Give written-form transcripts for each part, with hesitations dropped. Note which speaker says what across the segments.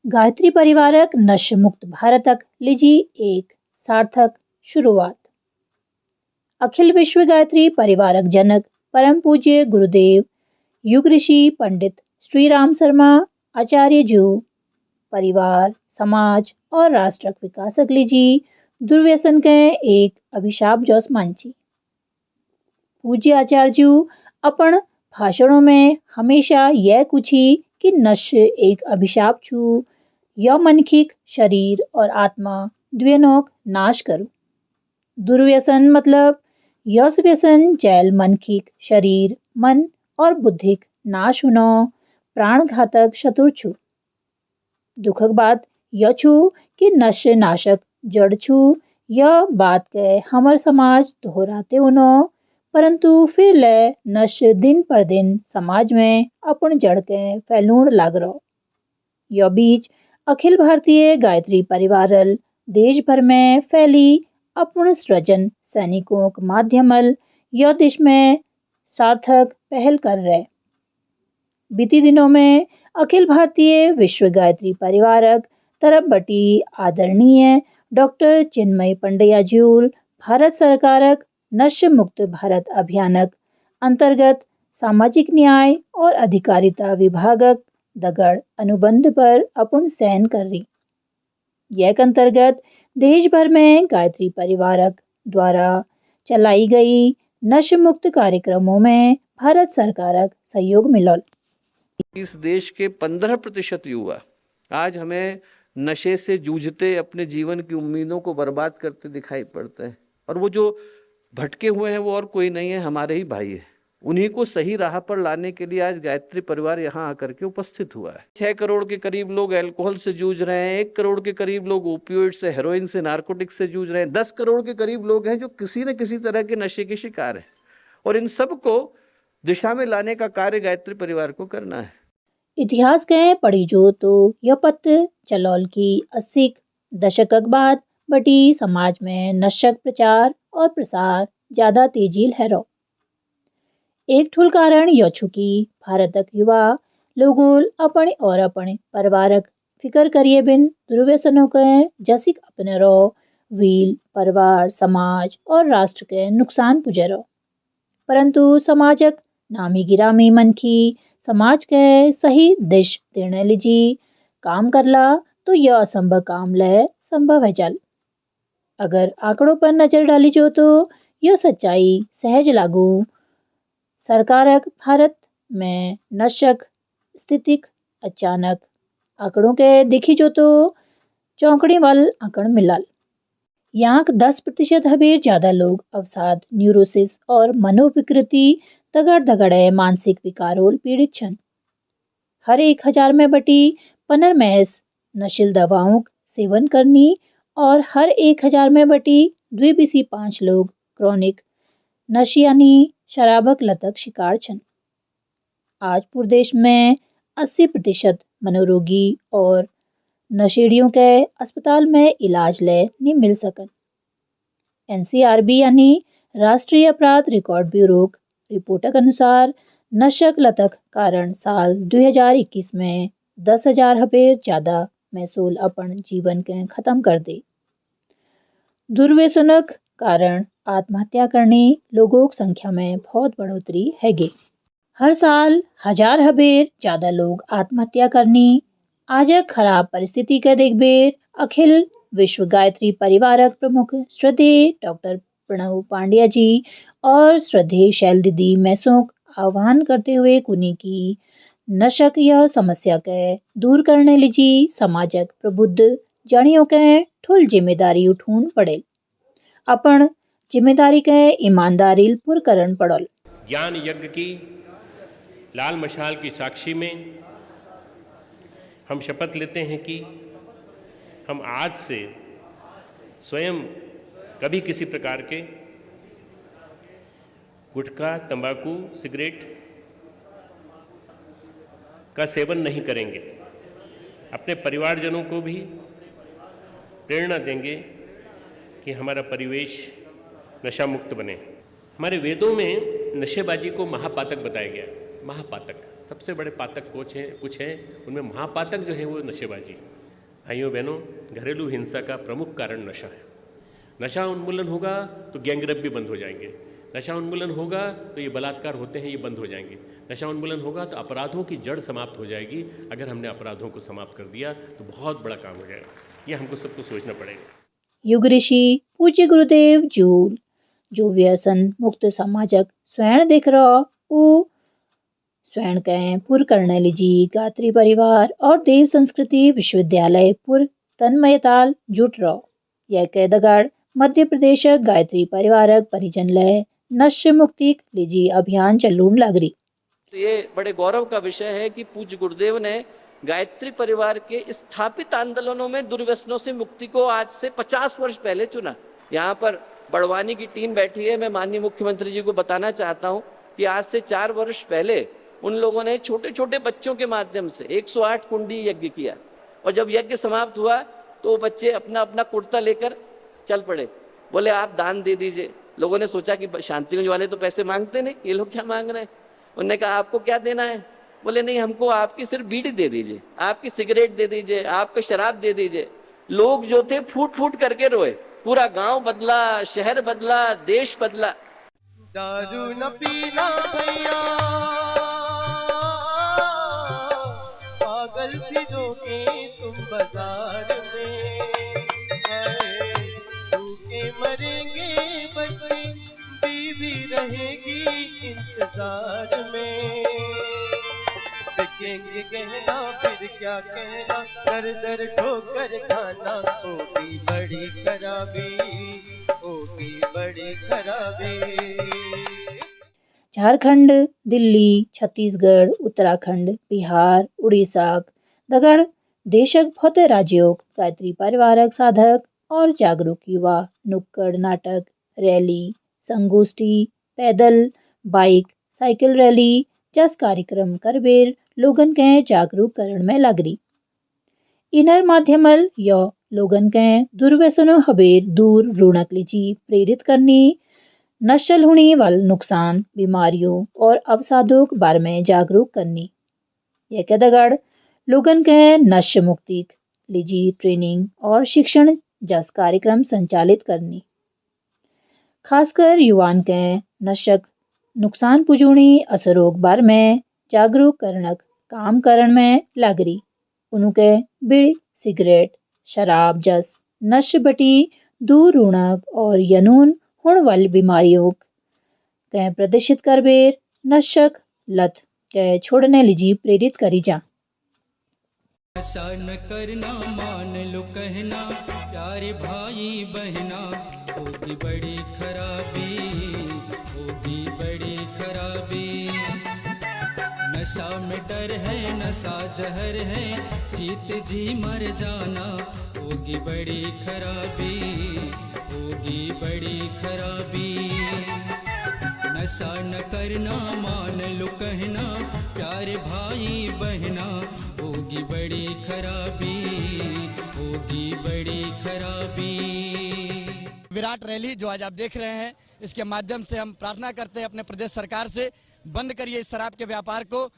Speaker 1: गायत्री परिवारक नशा मुक्त भारतक लीजी एक सार्थक शुरुआत। अखिल विश्व गायत्री परिवारक जनक परम पूज्य गुरुदेव युग ऋषि पंडित श्री राम शर्मा आचार्य जी परिवार समाज और राष्ट्रक विकासक लीजी दुर्व्यसन के एक अभिशाप जोस मानची। पूज्य आचार्य जी अपन भाषणों में हमेशा यह कुछी कि नशा एक अभिशाप छू, यह मनखिक शरीर और आत्मा द्वेनोक नाश करू। दुर्व्यसन मतलब यह व्यसन जैल मनखिक शरीर मन और बुद्धिक नाश होनो प्राण घातक शत्रु छू। दुखक बात यह छू कि नशा नाशक जड़ छू, यह बात के हमर समाज दोहराते उनो, परंतु फिर ले नशा दिन पर दिन समाज में अपन जड़ के फैलूण लाग रो। यह बीच अखिल भारतीय गायत्री परिवारल देश भर में फैली अपन सृजन सैनिकों के माध्यमल यह देश में सार्थक पहल कर रहे। बीती दिनों में अखिल भारतीय विश्व गायत्री परिवारक तरफ बटी आदरणीय डॉक्टर चिन्मय पंड्या जी भारत सरकारक नशा मुक्त भारत अभियानक अंतर्गत सामाजिक न्याय और अधिकारिता विभागक दगड़ अनुबंध पर अपन सहन कर रही। यह अंतर्गत देश भर में गायत्री परिवारक द्वारा चलाई गई नशा मुक्त कार्यक्रमों में भारत सरकारक सहयोग मिलल।
Speaker 2: इस देश के 15% युवा आज हमें नशे से जूझते अपने जीवन की उम्मीदों को बर्बाद करते दिखाई पड़ते हैं, और वो जो भटके हुए हैं वो और कोई नहीं है, हमारे ही भाई है। उन्हीं को सही राह पर लाने के लिए आज गायत्री परिवार यहाँ आकर के उपस्थित हुआ है। 6 करोड़ के करीब लोग अल्कोहल से जूझ रहे हैं, 1 करोड़ के करीब लोग ओपियोइड से, हेरोइन से, नारकोटिक्स से जूझ रहे हैं, 10 करोड़ के करीब लोग हैं जो किसी न किसी तरह के नशे के शिकार हैं, और इन सब को दिशा में लाने का कार्य गायत्री परिवार को करना है।
Speaker 1: इतिहास के पढ़ी जो तो यह पत्र चलौल की 80 दशक बाद बटी समाज में नशक प्रचार और प्रसार ज्यादा तेजी हैरो। एक ठुल कारण यह छुकी भारतक युवा लोगों अपने और अपने परिवारक फिकर करिए बिन दुर्व्यसनों के जसिक अपने रो व्हील परिवार समाज और राष्ट्र के नुकसान पुजे रो। परंतु समाजक नामी गिरामी मनखी समाज के सही दिश देने लीजी काम करला तो यह असंभव काम ले संभव है चल। अगर आंकड़ों पर नजर डाली जो तो यह सच्चाई सहज लागू। सरकारक भारत में नशक स्थितिक अचानक आंकड़ों के देखी जो तो चौंकड़ी वाल आंकड़ मिलाल। यहाँ 10% हबेर ज्यादा लोग अवसाद न्यूरोसिस और मनोविकृति दगड़ दगड़े मानसिक विकारोल पीड़ित छन। हर 1000 में बटी 15 महज नशील दवाओं सेवन करनी और हर 1000 में बटी 2 लोग क्रोनिक नशियानी शराबक लतक शिकार छन। आज पूरे देश में 80% मनोरोगी और नशेड़ियों के अस्पताल में इलाज ले नहीं मिल सकन। NCRB यानी राष्ट्रीय अपराध रिकॉर्ड ब्यूरो रिपोर्ट के अनुसार नशक लतक कारण साल 2021 में 10,000 हबेर ज्यादा महसूल अपन जीवन के खत्म कर दे। दुर्व्यसनक कारण आत्महत्या करने लोगों की संख्या में बहुत बढ़ोतरी है गे। हर साल 1000 हबेर ज्यादा लोग आत्महत्या करनी। आज खराब परिस्थिति के देखबेर अखिल विश्व गायत्री परिवारक प्रमुख श्रद्धेय डॉक्टर प्रणव पांड्या जी और श्रद्धेय शैल दीदी मैसोक आह्वान करते हुए कुनी की नशक यह समस्या के दूर करने लीजी समाजक प्रबुद्ध जनियों के ठुल जिम्मेदारी उठून पड़े। अपन जिम्मेदारी के ईमानदारी पुरकरण पड़ल।
Speaker 3: ज्ञान यज्ञ की लाल मशाल की साक्षी में हम शपथ लेते हैं कि हम आज से स्वयं कभी किसी प्रकार के गुटखा, तंबाकू, सिगरेट का सेवन नहीं करेंगे। अपने परिवारजनों को भी प्रेरणा देंगे कि हमारा परिवेश नशा मुक्त बने। हमारे वेदों में नशेबाजी को महापातक बताया गया। महापातक सबसे बड़े पातक कुछ हैं, उनमें महापातक जो है वो नशेबाजी है। भाइयों बहनों, घरेलू हिंसा का प्रमुख कारण नशा है। नशा उन्मूलन होगा तो गैंगरेप भी बंद हो जाएंगे, नशा उन्मूलन होगा तो ये बलात्कार होते हैं ये बंद हो जाएंगे, नशा उन्मूलन होगा तो अपराधों की जड़ समाप्त हो जाएगी। अगर हमने अपराधों को समाप्त कर दिया तो बहुत बड़ा काम हो जाएगा। ये हमको सबको सोचना पड़ेगा।
Speaker 1: युग ऋषि पूज्य गुरुदेव जूल जो व्यसन मुक्त समाजक स्वयं देख रहा वो स्वयं कहें पुर करने लीजी गात्री परिवार और देव संस्कृति विश्वविद्यालय पुर तन्मयताल जुट रहो। यह कैदगढ़ मध्य प्रदेश गायत्री परिवारक परिजन लय नशे मुक्ति लीजी अभियान चलून लागरी।
Speaker 2: तो ये बड़े गौरव का विषय है कि पूज्य गुरुदेव ने गायत्री परिवार के स्थापित आंदोलनों में दुर्व्यसनों से मुक्ति को आज से 50 वर्ष पहले चुना। यहाँ पर बड़वानी की टीम बैठी है। मैं माननीय मुख्यमंत्री जी को बताना चाहता हूँ कि आज से 4 वर्ष पहले उन लोगों ने छोटे छोटे बच्चों के माध्यम से 108 कुंडी यज्ञ किया और जब यज्ञ समाप्त हुआ तो बच्चे अपना अपना कुर्ता लेकर चल पड़े, बोले आप दान दे दीजिए। लोगों ने सोचा कि शांतिकुंज वाले तो पैसे मांगते नहीं, ये लोग क्या मांग रहे हैं। उन्होंने कहा आपको क्या देना है, बोले नहीं हमको आपकी सिर्फ बीड़ी दे दीजिए, आपकी सिगरेट दे दीजिए, आपको शराब दे दीजिए। लोग जो थे फूट फूट करके रोए। पूरा गांव बदला, शहर बदला, देश बदला।
Speaker 4: दारू न पीना भैया, पागल फिरोगे तुम बाजार में, भूखे मरेंगे बच्चे, बीवी रहेगी इंतजार में। बिकेंगे गहना फिर क्या कहना, दर दर ठोकर खाना, होगी बड़ी खराबी, होगी बड़ी खराबी।
Speaker 1: झारखंड, दिल्ली, छत्तीसगढ़, उत्तराखंड, बिहार, उड़ीसा दगड़ देशक बहुत राज्यों गायत्री परिवारक साधक और जागरूक युवा नुक्कड़ नाटक, रैली, संगोष्ठी, पैदल, बाइक, साइकिल रैली जस कार्यक्रम करबेर लोगन के जागरूक करण में लागरी। इनर माध्यमल यो लोगन के दुर्व्यसनों हबेर दूर रोनक लीजी प्रेरित करनी, नशल होने वाले नुकसान, बीमारियों और अवसादों के बारे में जागरूक करनी। यह कदगड़ लोगन के नशे मुक्ति लीजी ट्रेनिंग और शिक्षण जस कार्यक्रम संचालित करनी, खासकर युवान के नशक नुकसान पुजोनी असरों बारे में जागरूक करणक काम करण में लागरी। उनके बीड़ी, सिगरेट, शराब जस नशे बटी दूर रोनक और यनून होने वाली बीमारियों के प्रदर्शित करबेर नशक लत के छोड़ने लीजी प्रेरित करी जा।
Speaker 5: ऐसा न करना मान लो कहना, प्यारे भाई बहना, होगी बड़ी खराबी, होगी बड़ी खराबी। नशा में डर है, नशा जहर है, जीत जी मर जाना, होगी बड़ी खराबी, होगी बड़ी खराबी। नशा न करना मान लो कहना, प्यारे भाई बहना, होगी बड़ी खराबी, होगी बड़ी खराबी।
Speaker 6: विराट रैली जो आज आप देख रहे हैं, इसके माध्यम से हम प्रार्थना करते हैं अपने प्रदेश सरकार से, बंद करिए इस शराब के व्यापार को।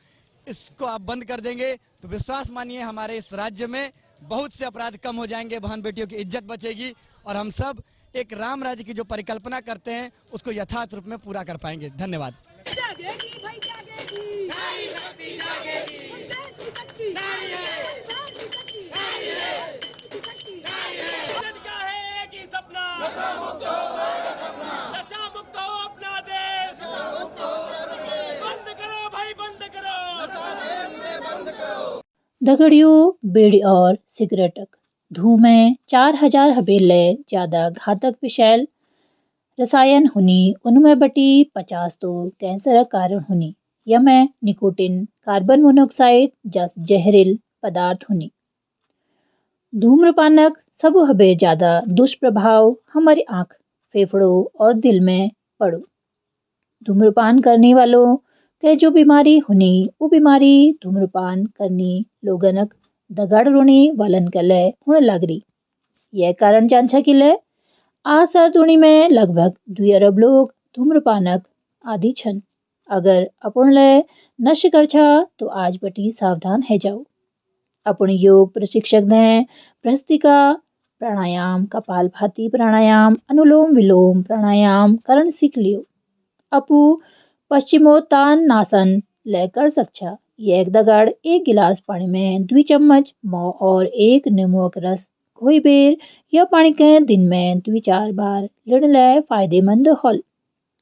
Speaker 6: इसको आप बंद कर देंगे तो विश्वास मानिए हमारे इस राज्य में बहुत से अपराध कम हो जाएंगे, बहन बेटियों की इज्जत बचेगी और हम सब एक राम राज्य की जो परिकल्पना करते हैं उसको यथार्थ रूप में पूरा कर पाएंगे। धन्यवाद।
Speaker 7: जागेगी भाई जागेगी, नारी शक्ति जागेगी, देश की शक्ति नारी है, पंजाब की शक्ति नारी है, विश्व की शक्ति नारी है।
Speaker 8: जन का है एक ही सपना, नशा मुक्त हो हमारा सपना, नशा मुक्त हो अपना देश, नशा मुक्त हो अपना देश। बंद करो भाई बंद करो, नशा देश में बंद करो।
Speaker 1: दगड़ियों, बीड़ी और सिगरेटक धुएं 4000 हबेले ज्यादा घातक विषैल रसायन हुनी, उनमें बटी 50 तो कैंसर कारण हुनी। यमें निकोटिन, कार्बन मोनोऑक्साइड जस जहरील पदार्थ हुनी। धूम्रपानक सब हबे ज्यादा दुष्प्रभाव हमारी आँख, फेफड़ों और दिल में पड़ो। धूम्रपान करने वालों के जो बीमारी हुनी, वो बीमारी धूम्रपान करनी लोगनक दगड़ रोनी वालन के लय होने लगरी। यह कारण जानछा कि लय आ सरदुनी में लगभग 2 अरब लोग धूम्रपानक आदि छन। अगर अपन ले नशे कर छा तो आज बटी सावधान है जाओ। अपन योग प्रशिक्षक ने भ्रस्तिका प्राणायाम, कपालभाति प्राणायाम, अनुलोम विलोम प्राणायाम करण सीख लियो। अपू पश्चिमोत्तानासन ले कर सकछा। एक दगड़ 1 गिलास पानी में 2 चम्मच मौ और 1 नींबू का रस घोई बेर या पानी के दिन में 2-4 बार लेने ले फायदेमंद होल।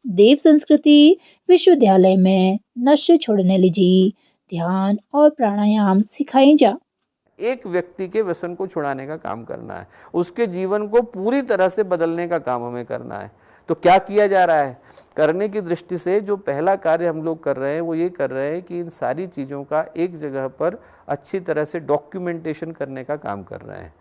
Speaker 1: देव संस्कृति विश्वविद्यालय में नशे छोड़ने लीजी ध्यान और प्राणायाम सिखाई जा।
Speaker 2: एक व्यक्ति के व्यसन को छुड़ाने का काम करना है, उसके जीवन को पूरी तरह से बदलने का काम हमें करना है। तो क्या किया जा रहा है? करने की दृष्टि से जो पहला कार्य हम लोग कर रहे हैं वो ये कर रहे हैं कि इन सारी चीज़ों का एक जगह पर अच्छी तरह से डॉक्यूमेंटेशन करने का काम कर रहे हैं।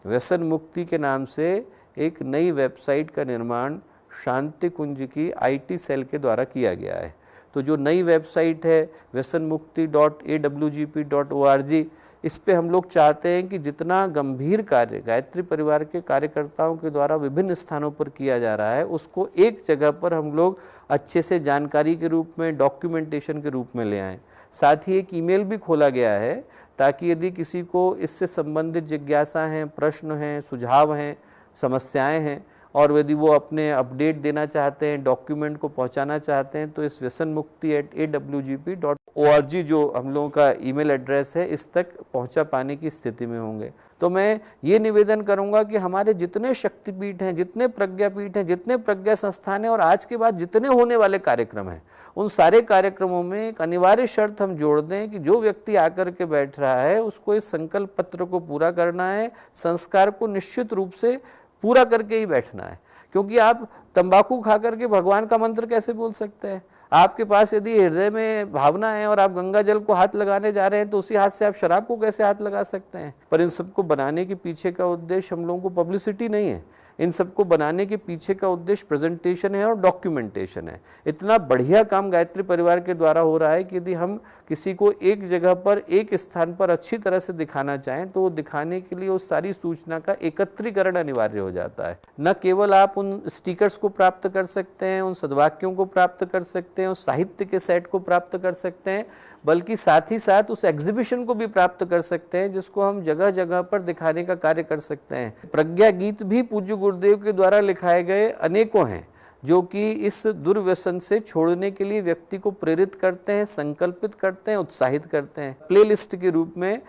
Speaker 2: व्यसन मुक्ति के नाम से एक नई वेबसाइट का निर्माण शांति कुंज की IT सेल के द्वारा किया गया है। तो जो नई वेबसाइट है व्यसनमुक्ति.awgp.org, इस पे हम लोग चाहते हैं कि जितना गंभीर कार्य गायत्री परिवार के कार्यकर्ताओं के द्वारा विभिन्न स्थानों पर किया जा रहा है उसको एक जगह पर हम लोग अच्छे से जानकारी के रूप में, डॉक्यूमेंटेशन के रूप में ले आएँ। साथ ही एक ईमेल भी खोला गया है ताकि यदि किसी को इससे संबंधित जिज्ञासा हैं, प्रश्न हैं, सुझाव हैं, समस्याएं हैं और यदि वो अपने अपडेट देना चाहते हैं, डॉक्यूमेंट को पहुंचाना चाहते हैं तो इस व्यसनमुक्ति@awgp.org जो हम लोगों का ईमेल एड्रेस है इस तक पहुंचा पाने की स्थिति में होंगे। तो मैं ये निवेदन करूंगा कि हमारे जितने शक्तिपीठ हैं, जितने प्रज्ञापीठ हैं, जितने प्रज्ञा संस्थान हैं और आज के बाद जितने होने वाले कार्यक्रम हैं उन सारे कार्यक्रमों में एक अनिवार्य शर्त हम जोड़ दें कि जो व्यक्ति आकर के बैठ रहा है उसको इस संकल्प पत्र को पूरा करना है, संस्कार को निश्चित रूप से पूरा करके ही बैठना है। क्योंकि आप तंबाकू खा करके भगवान का मंत्र कैसे बोल सकते हैं? आपके पास यदि हृदय में भावना है और आप गंगा जल को हाथ लगाने जा रहे हैं तो उसी हाथ से आप शराब को कैसे हाथ लगा सकते हैं? पर इन सबको बनाने के पीछे का उद्देश्य हम लोगों को पब्लिसिटी नहीं है, इन सबको बनाने के पीछे का उद्देश्य प्रेजेंटेशन है और डॉक्यूमेंटेशन है। इतना बढ़िया काम गायत्री परिवार के द्वारा हो रहा है कि यदि हम किसी को एक जगह पर, एक स्थान पर अच्छी तरह से दिखाना चाहें तो वो दिखाने के लिए उस सारी सूचना का एकत्रीकरण अनिवार्य हो जाता है। न केवल आप उन स्टिकर्स को प्राप्त कर सकते हैं, उन सद्वाक्यों को प्राप्त कर सकते हैं, उस साहित्य के सेट को प्राप्त कर सकते हैं, बल्कि साथ ही साथ उस एग्जीबिशन को भी प्राप्त कर सकते हैं जिसको हम जगह जगह पर दिखाने का कार्य कर सकते हैं। प्रज्ञा गीत भी पूज्य गुरुदेव के द्वारा लिखाए गए अनेकों हैं जो कि इस दुर्व्यसन से छोड़ने के लिए व्यक्ति को प्रेरित करते हैं, संकल्पित करते हैं, उत्साहित करते हैं। प्लेलिस्ट के रूप में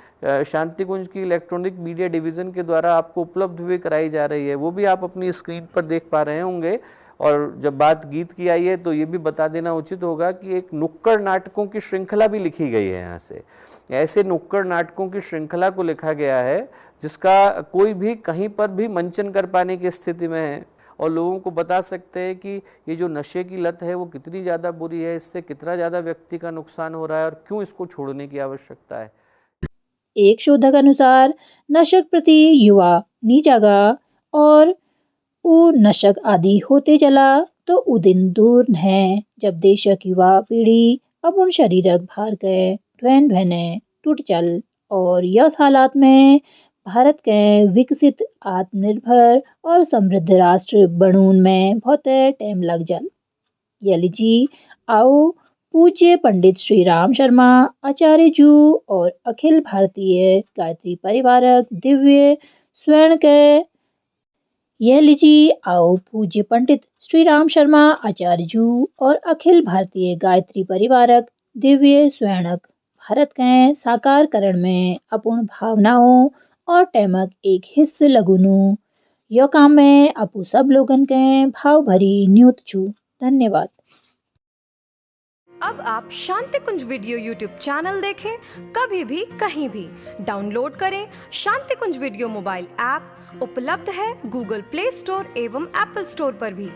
Speaker 2: शांति कुंज की इलेक्ट्रॉनिक मीडिया डिवीज़न के द्वारा आपको उपलब्ध भी कराई जा रही है, वो भी आप अपनी स्क्रीन पर देख पा रहे होंगे। और जब बात गीत की आई है तो ये भी बता देना उचित होगा कि एक नुक्कड़ नाटकों की श्रृंखला भी लिखी गई है। यहाँ से ऐसे नुक्कड़ नाटकों की श्रृंखला को लिखा गया है जिसका कोई भी कहीं पर भी मंचन कर पाने की स्थिति में है और लोगों को बता सकते हैं कि ये जो नशे की लत है वो कितनी ज़्यादा बुरी है, इससे कितना ज़्यादा व्यक्ति का नुकसान हो रहा है और क्यों इसको छोड़ने की आवश्यकता है।
Speaker 1: एक शोधक अनुसार नशक प्रति युवा नी जागा और वो नशक आदि होते चला तो वो दिन दूर है जब देशक युवा पीढ़ी अपन शरीरक भार के ढहन ढहने टूट चल और यस हालात में भारत के विकसित, आत्मनिर्भर और समृद्ध राष्ट्र बनून में बहुत टाइम लग जल। यली जी आओ पूज्य पंडित श्री राम शर्मा आचार्य जू और अखिल भारतीय गायत्री परिवारक दिव्य स्वर्ण के यह लीजिए आओ पूज्य पंडित श्री राम शर्मा आचार्य जू और अखिल भारतीय गायत्री परिवारक दिव्य स्वर्णक भारत के साकार करण में अपूर्ण भावनाओं और टैमक एक हिस्से लगुनु यो काम में अपू सब लोगन के भाव भरी न्यूत छू। धन्यवाद।
Speaker 9: अब आप शांति कुंज वीडियो यूट्यूब चैनल देखें कभी भी कहीं भी। डाउनलोड करें शांति कुंज वीडियो मोबाइल ऐप, उपलब्ध है गूगल प्ले स्टोर एवं एप्पल स्टोर पर भी।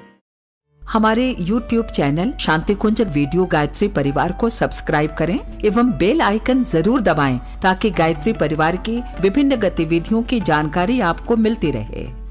Speaker 10: हमारे YouTube चैनल शांति कुंज वीडियो गायत्री परिवार को सब्सक्राइब करें एवं बेल आइकन जरूर दबाएं ताकि गायत्री परिवार की विभिन्न गतिविधियों की जानकारी आपको मिलती रहे।